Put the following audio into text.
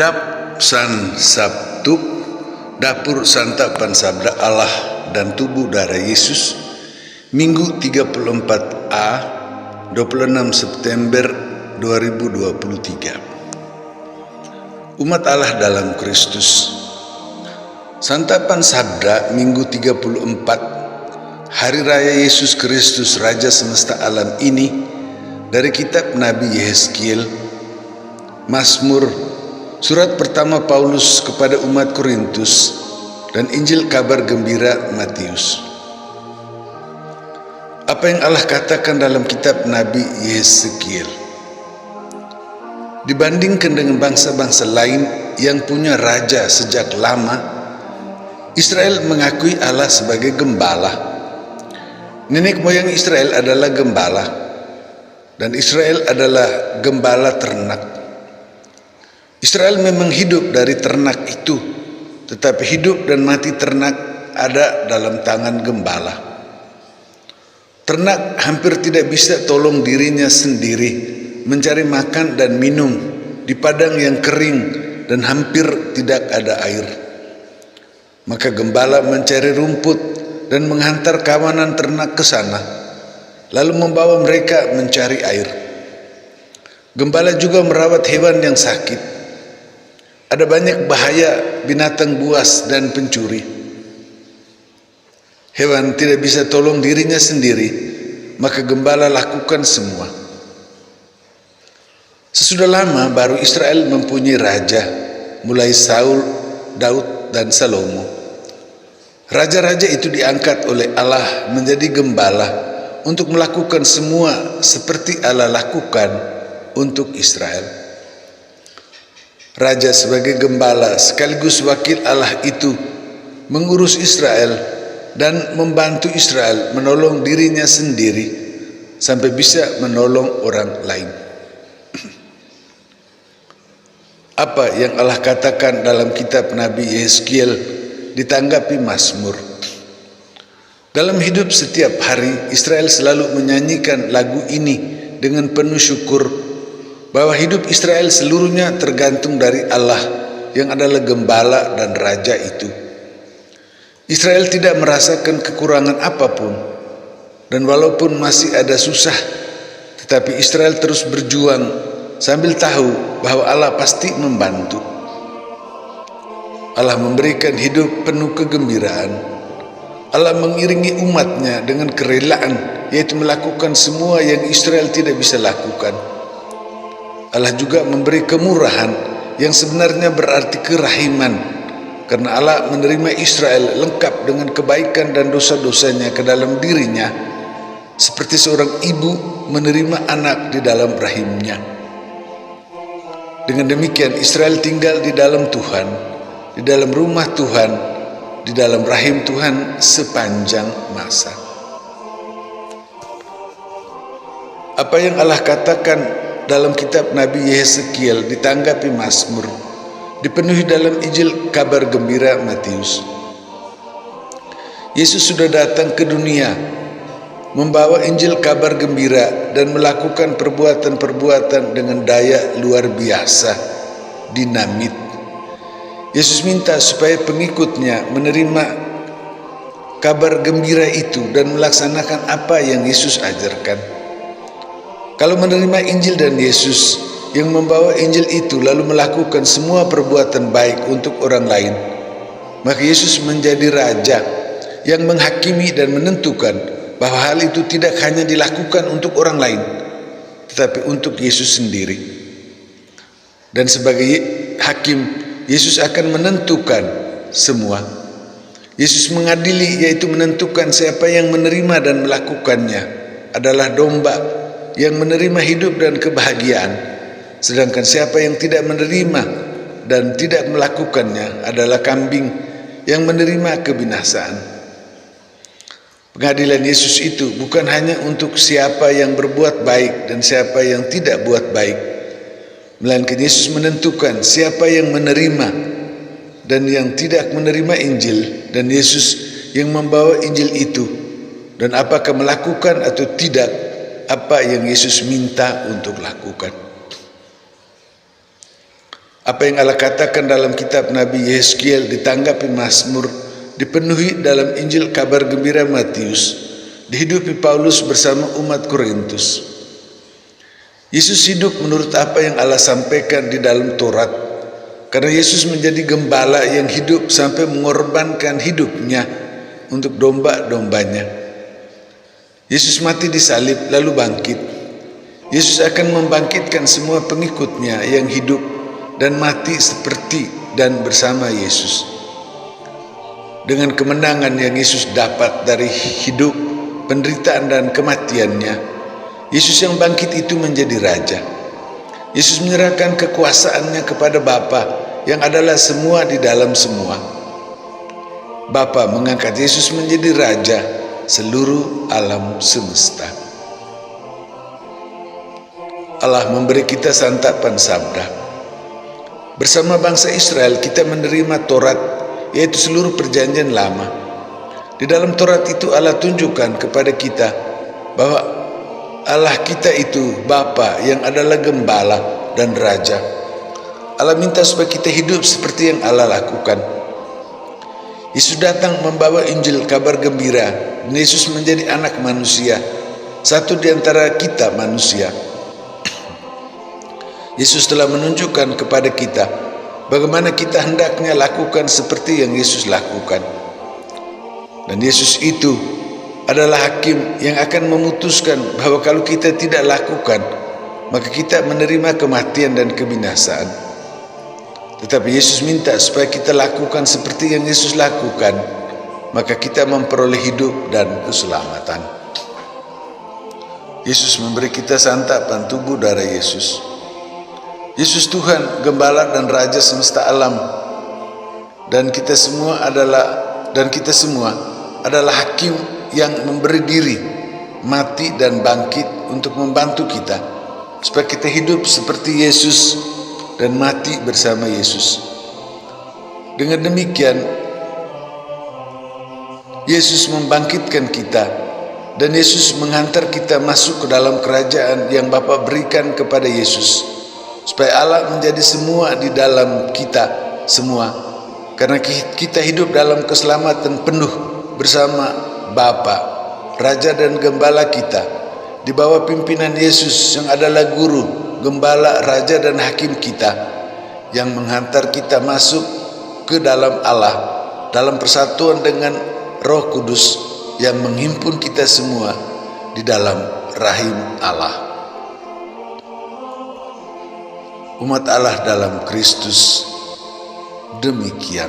Dap San Sabtu, Dapur Santapan Sabda Allah dan Tubuh Darah Yesus, Minggu 34A, 26 September 2023. Umat Allah dalam Kristus. Santapan Sabda Minggu 34, Hari Raya Yesus Kristus Raja Semesta Alam ini, dari kitab Nabi Yehezkiel, Mazmur, Surat pertama Paulus kepada umat Korintus, dan Injil Kabar Gembira Matius. Apa yang Allah katakan dalam kitab Nabi Yehezkiel? Dibandingkan dengan bangsa-bangsa lain yang punya raja sejak lama, Israel mengakui Allah sebagai gembala. Nenek moyang Israel adalah gembala, dan Israel adalah gembala ternak. Israel memang hidup dari ternak itu, tetapi hidup dan mati ternak ada dalam tangan gembala. Ternak hampir tidak bisa tolong dirinya sendiri mencari makan dan minum di padang yang kering dan hampir tidak ada air. Maka gembala mencari rumput dan menghantar kawanan ternak ke sana, lalu membawa mereka mencari air. Gembala juga merawat hewan yang sakit. Ada banyak bahaya binatang buas dan pencuri. Hewan tidak bisa tolong dirinya sendiri, maka gembala lakukan semua. Sesudah lama baru Israel mempunyai raja, mulai Saul, Daud, dan Salomo. Raja-raja itu diangkat oleh Allah menjadi gembala untuk melakukan semua seperti Allah lakukan untuk Israel. Raja sebagai gembala sekaligus wakil Allah itu mengurus Israel dan membantu Israel menolong dirinya sendiri sampai bisa menolong orang lain. Apa yang Allah katakan dalam kitab Nabi Yehezkiel ditanggapi Mazmur. Dalam hidup setiap hari, Israel selalu menyanyikan lagu ini dengan penuh syukur bahwa hidup Israel seluruhnya tergantung dari Allah yang adalah gembala dan raja itu. Israel tidak merasakan kekurangan apapun, dan walaupun masih ada susah, tetapi Israel terus berjuang sambil tahu bahwa Allah pasti membantu. Allah memberikan hidup penuh kegembiraan. Allah mengiringi umatnya dengan kerelaan, yaitu melakukan semua yang Israel tidak bisa lakukan. Allah juga memberi kemurahan yang sebenarnya berarti kerahiman, karena Allah menerima Israel lengkap dengan kebaikan dan dosa-dosanya ke dalam dirinya, seperti seorang ibu menerima anak di dalam rahimnya. Dengan demikian Israel tinggal di dalam Tuhan, di dalam rumah Tuhan, di dalam rahim Tuhan sepanjang masa. Apa yang Allah katakan dalam kitab Nabi Yehezkiel ditanggapi Mazmur, dipenuhi dalam Injil Kabar Gembira Matius. Yesus sudah datang ke dunia membawa Injil Kabar Gembira dan melakukan perbuatan-perbuatan dengan daya luar biasa, dinamit. Yesus minta supaya pengikutnya menerima kabar gembira itu dan melaksanakan apa yang Yesus ajarkan. Kalau menerima Injil dan Yesus yang membawa Injil itu lalu melakukan semua perbuatan baik untuk orang lain, maka Yesus menjadi raja yang menghakimi dan menentukan bahwa hal itu tidak hanya dilakukan untuk orang lain, tetapi untuk Yesus sendiri. Dan sebagai hakim, Yesus akan menentukan semua. Yesus mengadili, yaitu menentukan siapa yang menerima dan melakukannya adalah domba yang menerima hidup dan kebahagiaan, sedangkan siapa yang tidak menerima dan tidak melakukannya adalah kambing yang menerima kebinasaan. Pengadilan Yesus itu bukan hanya untuk siapa yang berbuat baik dan siapa yang tidak buat baik, melainkan Yesus menentukan siapa yang menerima dan yang tidak menerima Injil, dan Yesus yang membawa Injil itu, dan apakah melakukan atau tidak apa yang Yesus minta untuk lakukan. Apa yang Allah katakan dalam kitab Nabi Yeskiel ditanggapi Mazmur, dipenuhi dalam Injil kabar gembira Matius, dihidupi Paulus bersama umat Korintus. Yesus hidup menurut apa yang Allah sampaikan di dalam Taurat, karena Yesus menjadi gembala yang hidup sampai mengorbankan hidupnya untuk domba-dombanya. Yesus mati di salib lalu bangkit. Yesus akan membangkitkan semua pengikutnya yang hidup dan mati seperti dan bersama Yesus. Dengan kemenangan yang Yesus dapat dari hidup, penderitaan dan kematiannya, Yesus yang bangkit itu menjadi Raja. Yesus menyerahkan kekuasaannya kepada Bapa yang adalah semua di dalam semua. Bapa mengangkat Yesus menjadi Raja seluruh alam semesta. Allah memberi kita santapan sabda. Bersama bangsa Israel kita menerima Taurat, yaitu seluruh perjanjian lama. Di dalam Taurat itu Allah tunjukkan kepada kita bahwa Allah kita itu Bapa yang adalah gembala dan Raja. Allah minta supaya kita hidup seperti yang Allah lakukan. Yesus datang membawa Injil kabar gembira, dan Yesus menjadi anak manusia, satu di antara kita manusia. Yesus telah menunjukkan kepada kita bagaimana kita hendaknya lakukan seperti yang Yesus lakukan. Dan Yesus itu adalah hakim yang akan memutuskan bahwa kalau kita tidak lakukan, maka kita menerima kematian dan kebinasaan. Tetapi Yesus minta supaya kita lakukan seperti yang Yesus lakukan, maka kita memperoleh hidup dan keselamatan. Yesus memberi kita santapan tubuh darah Yesus. Yesus Tuhan, Gembala dan Raja semesta alam, dan kita semua adalah hakim yang memberi diri, mati dan bangkit untuk membantu kita supaya kita hidup seperti Yesus dan mati bersama Yesus. Dengan demikian, Yesus membangkitkan kita, dan Yesus menghantar kita masuk ke dalam kerajaan yang Bapa berikan kepada Yesus, supaya Allah menjadi semua di dalam kita semua, karena kita hidup dalam keselamatan penuh bersama Bapa, Raja dan Gembala kita, di bawah pimpinan Yesus yang adalah Guru, Gembala, Raja dan Hakim kita, yang menghantar kita masuk ke dalam Allah, dalam persatuan dengan Roh Kudus yang menghimpun kita semua di dalam rahim Allah. Umat Allah dalam Kristus demikian.